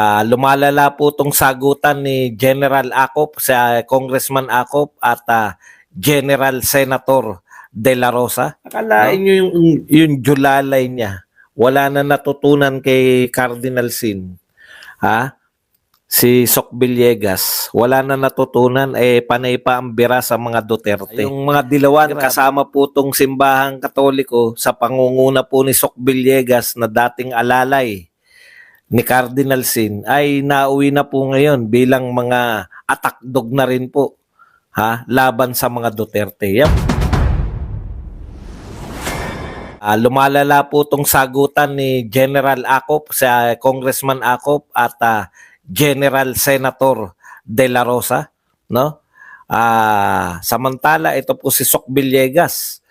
Lumalala po itong sagutan ni General Acop, sa Congressman Acop at General Senator De La Rosa. Akalain nyo yung julalay niya. Wala na natutunan kay Cardinal Sin. Ha? Si Sok Villegas, wala na natutunan, panay pa ang bira sa mga Duterte. Yung mga dilawan, kasama po itong simbahang katoliko sa pangunguna po ni Sok Villegas na dating alalay ni Cardinal Sin, ay nauwi na po ngayon bilang mga attack dog na rin po, laban sa mga Duterte. Lumalala po itong sagutan ni General Acop, sa Congressman Acop at General Senator De La Rosa, no? Samantala ito po si Sok Villegas,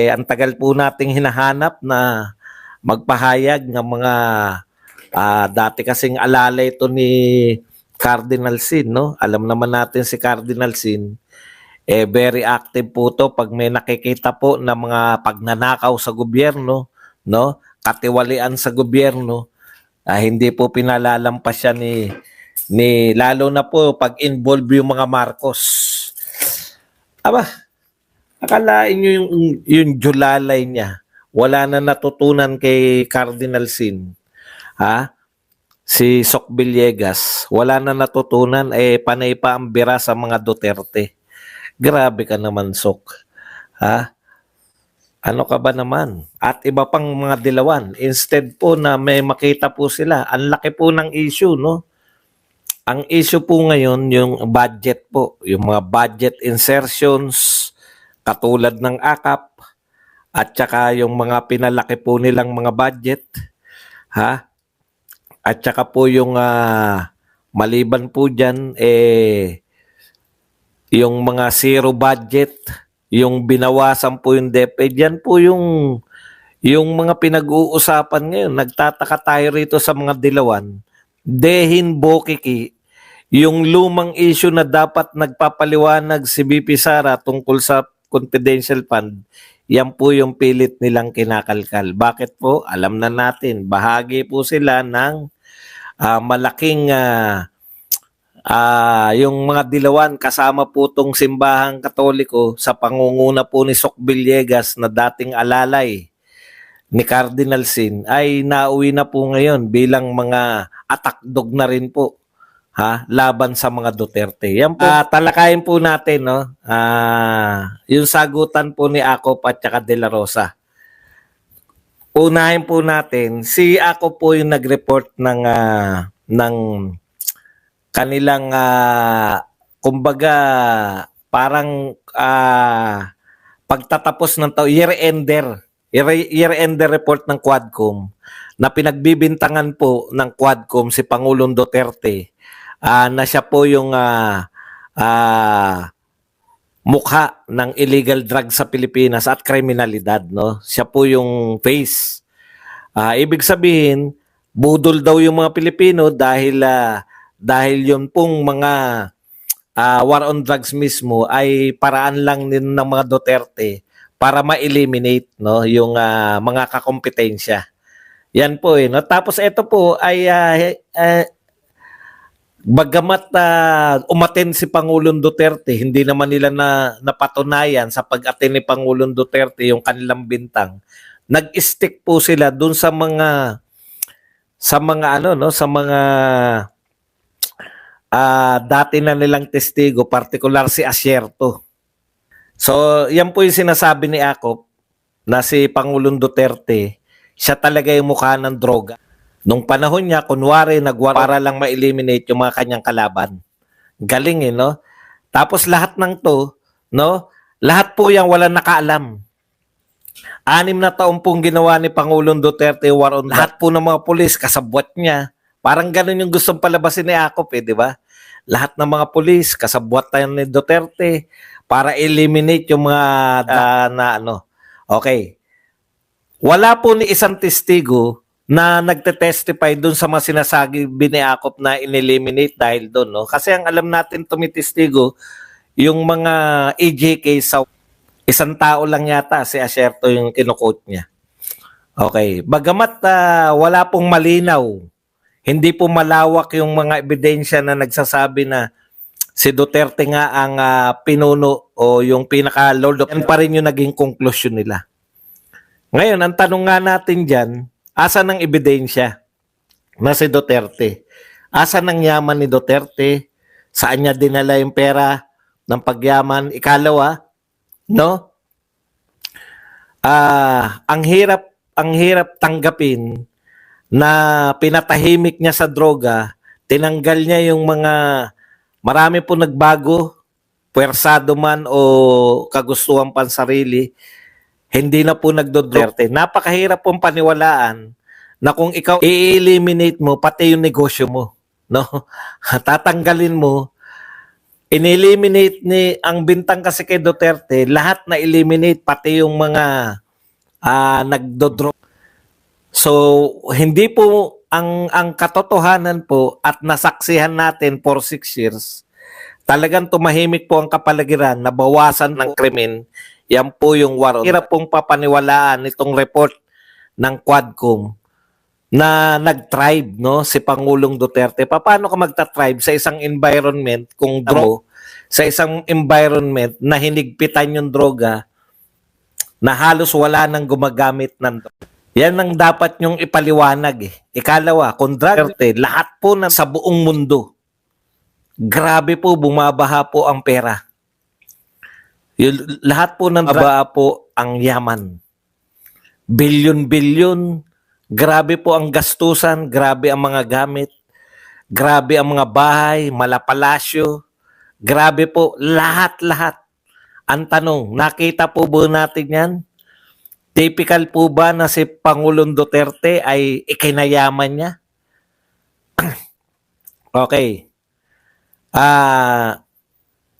ang tagal po nating hinahanap na magpahayag ng mga dati kasing alalay ito ni Cardinal Sin, no? Alam naman natin si Cardinal Sin, very active po to pag may nakikita po na mga pagnanakaw sa gobyerno, no? Katiwalian sa gobyerno, hindi po pinalalampas siya ni lalo na po pag involve yung mga Marcos. Akalain nyo yung julalay niya. Wala na natutunan kay Cardinal Sin. Si Sok Villegas, wala na natutunan, panay pa ang bira sa mga Duterte. Grabe ka naman, Sok. Ano ka ba naman? At iba pang mga dilawan, instead po na may makita po sila, ang laki po ng issue, no? Ang issue po ngayon, yung budget po, yung mga budget insertions, katulad ng AKAP, at saka yung mga pinalaki po nilang mga budget, at saka po yung maliban po dyan, yung mga zero budget, yung binawasan po yung DepEd, yan po yung mga pinag-uusapan ngayon. Nagtataka tayo rito sa mga dilawan. Dehin Bokiki, yung lumang issue na dapat nagpapaliwanag si BP Sara tungkol sa confidential fund, yan po yung pilit nilang kinakalkal. Bakit po? Alam na natin, bahagi po sila ng malaking yung mga dilawan, kasama po itong simbahang katoliko sa pangunguna po ni Sok Villegas na dating alalay ni Cardinal Sin, ay nauwi na po ngayon bilang mga attack dog na rin po, laban sa mga Duterte. Yan po, talakayin po natin, no? Yung sagutan po ni Acop at saka De La Rosa. Unahin po natin, si Acop po yung nag-report ng kanilang kumbaga parang pagtatapos ng year-ender report ng Quadcom na pinagbibintangan po ng Quadcom si Pangulong Duterte, na siya po yung mukha ng illegal drugs sa Pilipinas at kriminalidad, no? Siya po yung face. Ibig sabihin, budol daw yung mga Pilipino dahil yun pong mga war on drugs mismo ay paraan lang din ng mga Duterte para ma-eliminate, no, yung mga kakompetensya. Yan po no? Tapos ito po ay bagamat umaten si Pangulong Duterte, hindi naman nila napatunayan sa pag-aten ni Pangulong Duterte yung kanilang bintang. Nag-stick po sila dun sa mga dati na nilang testigo, particular si Asierto. So, yan po yung sinasabi ni Acop na si Pangulong Duterte, siya talaga yung mukha ng droga. Nung panahon niya, kunwari, para lang ma-eliminate yung mga kanyang kalaban. Galing no? Tapos lahat ng to, no? Lahat po yan walang nakaalam. 6 na taon pong ginawa ni Pangulong Duterte war on lahat po ng mga pulis, kasabwat niya. Parang ganun yung gustong palabasin ni Acop, di ba? Lahat ng mga pulis, kasabwat tayo ni Duterte para eliminate yung mga Okay. Wala po ni isang testigo na nagte-testify doon sa mga sinasabi ni Acop na in-eliminate dahil doon, no? Kasi ang alam natin tumitestigo, yung mga EJK sa isang tao lang yata, si Asierto yung kinukote niya. Okay. Bagamat wala pong malinaw, Hindi po malawak yung mga ebidensya na nagsasabi na si Duterte nga ang pinuno o yung pinaka-lord of... Yan pa rin yung naging conclusion nila. Ngayon, ang tanong nga natin dyan, asan ang ebidensya na si Duterte? Asan ang yaman ni Duterte? Saan niya dinala yung pera ng pagyaman? Ikalawa, no? Ang hirap tanggapin na pinatahimik niya sa droga, tinanggal niya yung mga, marami po nagbago, puwersado man o kagustuhan pansarili, hindi na po nagdodroga. Napakahirap pong paniwalaan na kung ikaw i-eliminate mo pati yung negosyo mo, no? Tatanggalin mo, in-eliminate ni ang bintang kasi kay Duterte, lahat na eliminate pati yung mga nagdodroga. So, hindi po ang katotohanan po at nasaksihan natin for 6 years, talagang tumahimik po ang kapaligiran, nabawasan ng krimen. Yan po yung war. Hirap pong papaniwalaan itong report ng Quadcom na nag-tribe, no, si Pangulong Duterte. Paano ka magta-tribe sa isang environment kung sa isang environment na hinigpitan yung droga na halos wala nang gumagamit ng droga? Yan ang dapat nyong ipaliwanag eh. Ikalawa, kung drug, lahat po sa buong mundo, grabe po, bumabaha po ang pera. Lahat po ng babaha po ang yaman. Bilyon-bilyon, grabe po ang gastusan, grabe ang mga gamit, grabe ang mga bahay, malapalasyo, grabe po, lahat-lahat. Ang tanong, nakita po ba natin yan? Typical po ba na si Pangulong Duterte ay ikinayaman niya? Okay.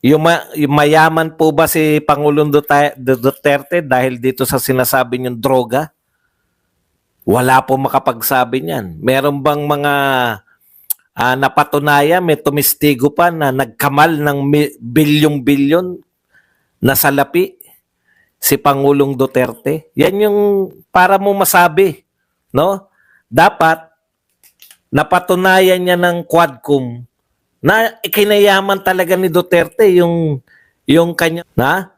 Yung mayaman po ba si Pangulong Duterte dahil dito sa sinasabi niyong droga? Wala po makapagsabi niyan. Meron bang mga napatunayan, may tumistigo pa na nagkamal ng bilyong-bilyon na salapi si Pangulong Duterte? Yan yung para mo masabi, no? Dapat napatunayan niya ng Quadcom na ikinayaman talaga ni Duterte yung kanya, na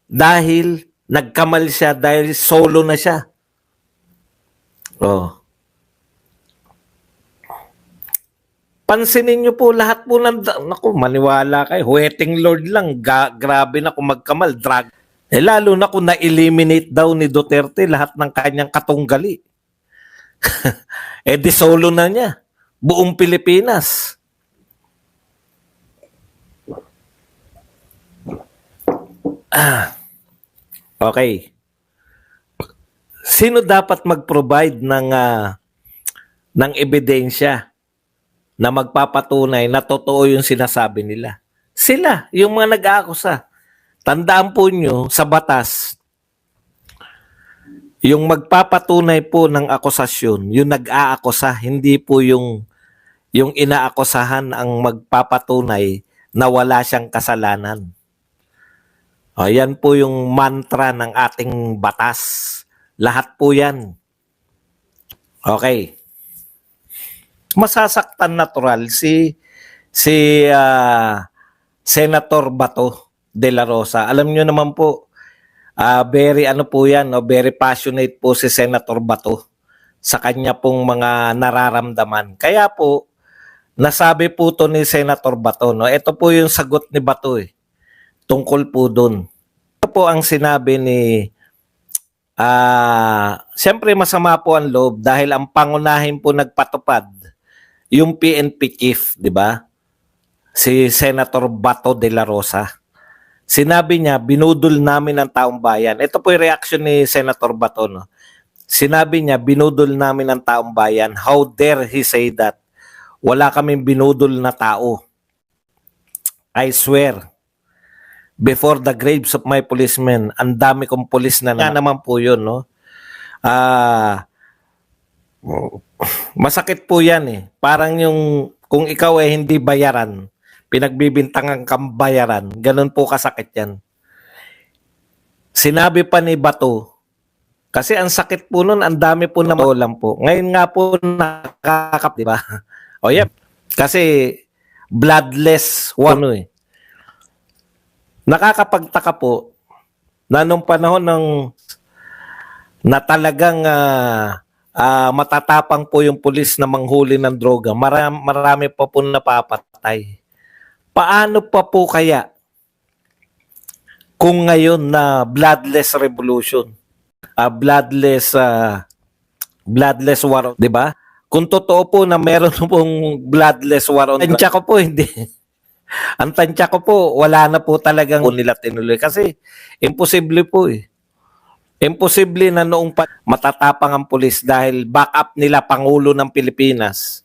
dahil nagkamal siya, dahil solo na siya. Oh. Pansinin niyo po lahat po naku, maniwala kayo, waiting lord lang, grabe na kung magkamal, drug. Lalo na kung na-eliminate daw ni Duterte lahat ng kanyang katunggali. Di solo na niya. Buong Pilipinas. Okay. Sino dapat mag-provide ng ebidensya na magpapatunay na totoo yung sinasabi nila? Sila, yung mga nag-aakusa. Tandaan po nyo, sa batas, yung magpapatunay po ng akusasyon, yung nag-aakusa, hindi po yung inaakusahan ang magpapatunay na wala siyang kasalanan. O, yan po yung mantra ng ating batas. Lahat po yan. Okay. Masasaktan natural si Senator Bato de la Rosa. Alam niyo naman po, very po yan, no? Very passionate po si Senator Bato sa kanya pong mga nararamdaman. Kaya po, nasabi po to ni Senator Bato, no? Ito po yung sagot ni Bato tungkol po dun. Ito po ang sinabi ni siyempre masama po ang loob dahil ang pangunahin po nagpatupad yung PNP chief, di ba? Si Senator Bato de la Rosa. Sinabi niya, binudol namin ang taong bayan. Ito po yung reaction ni Senator Bato, no? Sinabi niya, binudol namin ang taong bayan. How dare he say that? Wala kaming binudol na tao. I swear, before the graves of my policemen, ang dami kong pulis na naman po yun, no? Masakit po yan eh. Parang yung, kung ikaw ay hindi bayaran, pinagbibintangan kang bayaran, ganun po kasakit yan. Sinabi pa ni Bato Kasi ang sakit po nun, ang dami po na lang po. Ngayon nga po nakakap, di ba? O yep. Kasi bloodless war no eh. Nakakapagtaka po na nung panahon ng na talagang matatapang po yung pulis na manghuli ng droga, marami pa po napapatay. Paano pa po kaya kung ngayon na bloodless revolution, bloodless war, 'di ba? Kung totoo po na meron pong bloodless war, tansya ko po hindi. Ang tansya ko po, wala na po talagang nila tinuloy kasi imposible po eh. Imposible na noong matatapang ang pulis dahil backup nila Pangulo ng Pilipinas